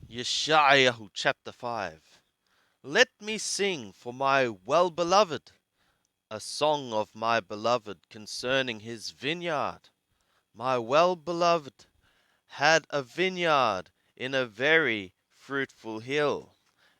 Yeshayahu chapter 5. Let me sing for my well-beloved a song of my beloved concerning his vineyard. My well-beloved had a vineyard in a very fruitful hill,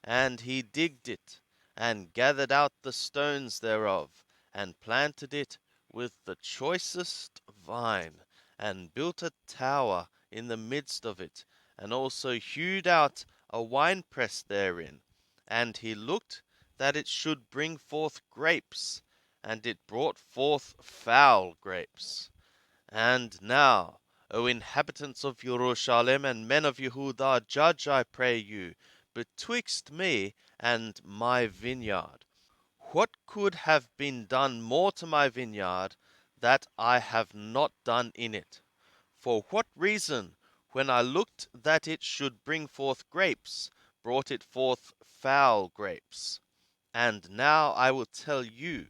and he digged it, and gathered out the stones thereof, and planted it with the choicest vine, and built a tower in the midst of it, and also hewed out a winepress therein. And he looked that it should bring forth grapes, and it brought forth foul grapes. And now, O inhabitants of Jerusalem and men of Yehudah, judge, I pray you, betwixt me and my vineyard. What could have been done more to my vineyard that I have not done in it? For what reason, when I looked that it should bring forth grapes, brought it forth foul grapes? And now I will tell you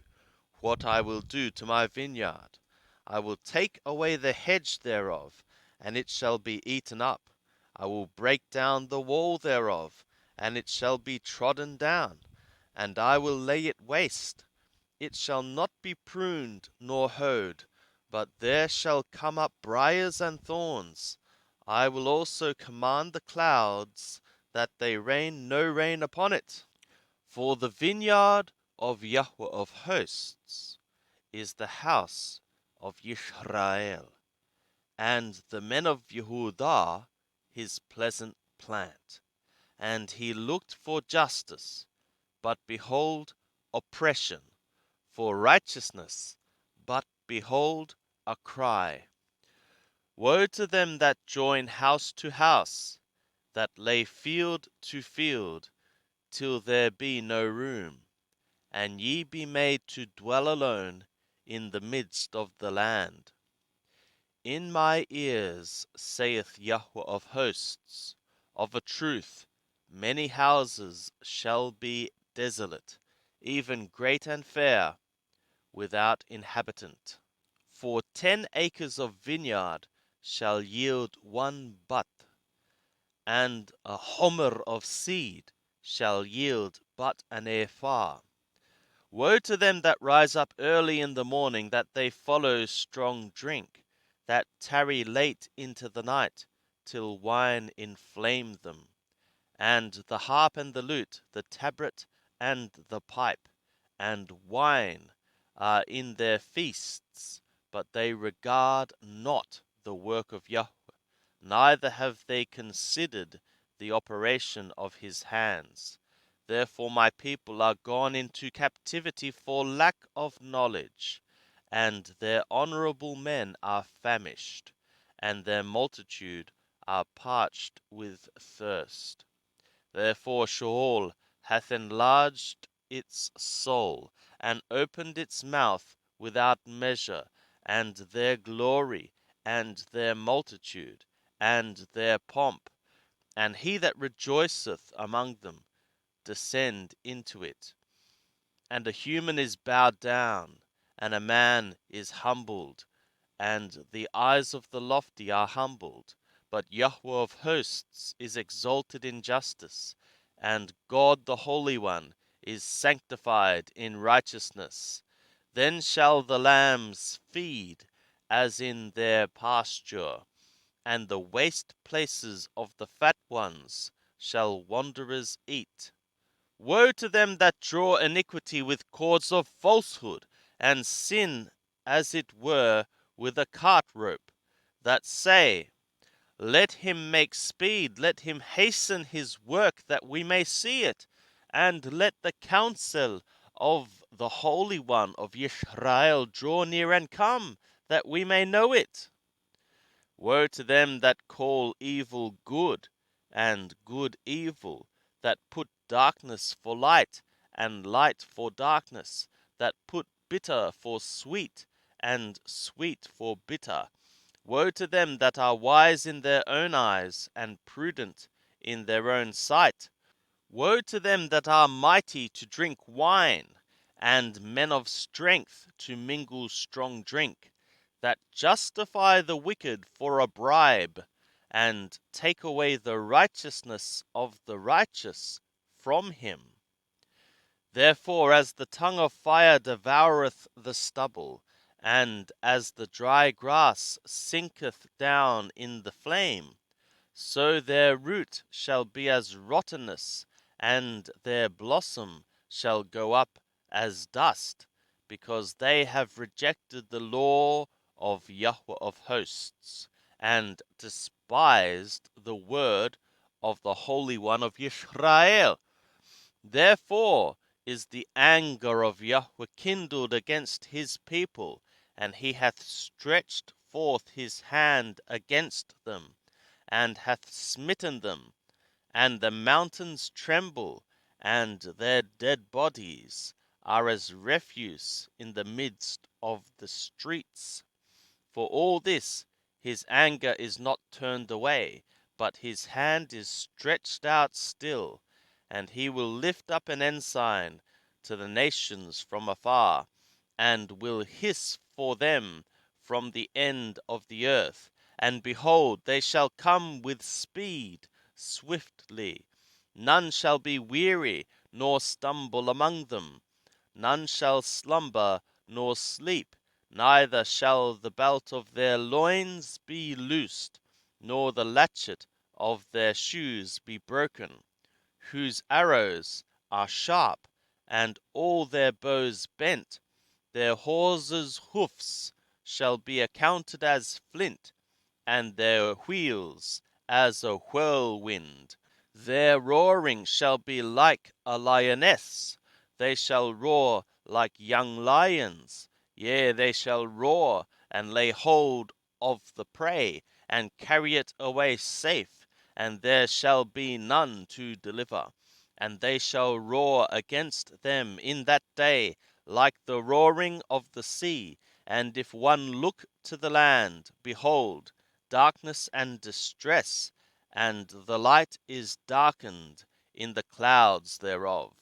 what I will do to my vineyard. I will take away the hedge thereof, and it shall be eaten up. I will break down the wall thereof, and it shall be trodden down, and I will lay it waste. It shall not be pruned nor hoed, but there shall come up briars and thorns. I will also command the clouds that they rain no rain upon it. For the vineyard of Yahweh of hosts is the house of Yisrael, and the men of Yehudah his pleasant plant. And he looked for justice, but behold oppression, for righteousness, but behold a cry. Woe to them that join house to house, that lay field to field, till there be no room, and ye be made to dwell alone in the midst of the land. In my ears, saith Yahweh of hosts, of a truth, many houses shall be desolate, even great and fair, without inhabitant. For 10 acres of vineyard shall yield one butt, and a homer of seed shall yield but an ephah. Woe to them that rise up early in the morning, that they follow strong drink, that tarry late into the night, till wine inflame them. And the harp and the lute, the tabret and the pipe, and wine are in their feasts, but they regard not the work of Yahweh, neither have they considered the operation of his hands. Therefore my people are gone into captivity for lack of knowledge, and their honorable men are famished, and their multitude are parched with thirst. Therefore Sheol hath enlarged its soul, and opened its mouth without measure, and their glory, and their multitude, and their pomp, and he that rejoiceth among them, descend into it. And a human is bowed down, and a man is humbled, and the eyes of the lofty are humbled. But Yahweh of hosts is exalted in justice, and God the Holy One is sanctified in righteousness. Then shall the lambs feed as in their pasture, and the waste places of the fat ones shall wanderers eat. Woe to them that draw iniquity with cords of falsehood, and sin as it were with a cart rope, that say, Let him make speed, let him hasten his work, that we may see it, and let the counsel of the Holy One of Yisrael draw near and come, that we may know it. Woe to them that call evil good, and good evil, that put darkness for light, and light for darkness, that put bitter for sweet, and sweet for bitter. Woe to them that are wise in their own eyes, and prudent in their own sight. Woe to them that are mighty to drink wine, and men of strength to mingle strong drink, that justify the wicked for a bribe, and take away the righteousness of the righteous from him. Therefore, as the tongue of fire devoureth the stubble, and as the dry grass sinketh down in the flame, so their root shall be as rottenness, and their blossom shall go up as dust, because they have rejected the law of Yahweh of hosts, and despised the word of the Holy One of Israel. Therefore is the anger of Yahweh kindled against his people, and he hath stretched forth his hand against them, and hath smitten them, and the mountains tremble, and their dead bodies are as refuse in the midst of the streets. For all this his anger is not turned away, but his hand is stretched out still, and he will lift up an ensign to the nations from afar, and will hiss for them from the end of the earth. And behold, they shall come with speed, swiftly. None shall be weary, nor stumble among them. None shall slumber, nor sleep, neither shall the belt of their loins be loosed, nor the latchet of their shoes be broken, whose arrows are sharp, and all their bows bent. Their horses' hoofs shall be accounted as flint, and their wheels as a whirlwind. Their roaring shall be like a lioness, they shall roar like young lions. Yea, they shall roar, and lay hold of the prey, and carry it away safe, and there shall be none to deliver. And they shall roar against them in that day, like the roaring of the sea. And if one look to the land, behold, darkness and distress, and the light is darkened in the clouds thereof.